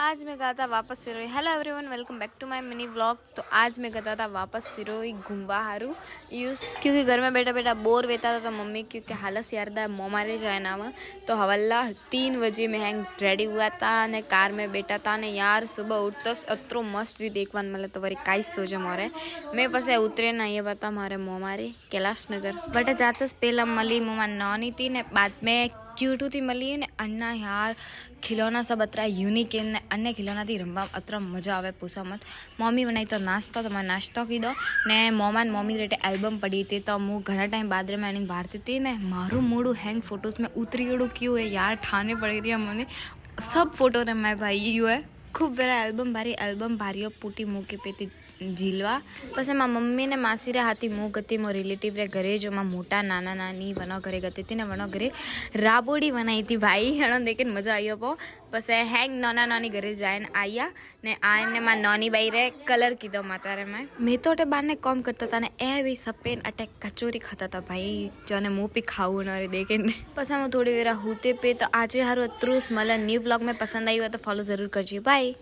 आज मैं गया था वापस Sirohi. Hello everyone, welcome back to my mini vlog. तो आज मैं गया था वापस सिरोही घूमवा हारू यूज, क्योंकि घर में बैठा बैठा बोर वेता था। तो मम्मी क्योंकि हालत यारदा मोमारे जाए नाम, तो हवल्ला 3 बजे में हैंग रेडी हुआ था ने कार में बैठा था ने यार सुबह उठता अत्रो मस्त व्यू देखवा मिले तो वरी काई सोचे मोरे मैं पसे उतरे ना ये बता मारे मोमारे कैलाश नगर बट जाते पहला मली मोमा नॉनी थी ने बाद में क्यूटू थी मली ने अन्ना यार खिलौना सब अतरा यूनिक ने अन्य खिलौना थी रमवा अतरा मजा आवे पूछा मत। मम्मी बनाई तो नाश्तो तो मैं नाश्तो कीधो ने मोमा ने मम्मी रेटे एल्बम पड़ी थी तो मु घना टाइम बाद में एनी भारती थी ने मारू मूडू हैंग फोटोज में उतरीड़ू क्यों है यार ठाने पड़ी रही है मैंने सब फोटो रे मैं भाई यू है खूब वेरा एल्बम भारी पूटी मूकी पेती झीलवा पछे मां मम्मी ने मासी रे हाथी मु गती मो रिलेटिव रे घरे जो मां मोटा नाना नानी वनो घरे गती थी ने वनो घरे राबोड़ी बनाई थी भाई हणो देखे मजा आयो पो पछे हैंग नाना नानी घरे जाइन आया ने आने मां नानी बाई रे कलर कीधो माता रे मैं तो बार ने कॉम करता था ने ए भी सपेन अटैक कचोरी खाता था भाई जोने मुंह पे खाऊ न रे देखे ने पछे मैं थोड़ी वेरा होते पे तो आज हारो अत्रुस मला न्यू व्लॉग में पसंद आई हो तो फॉलो जरूर करजी बाय।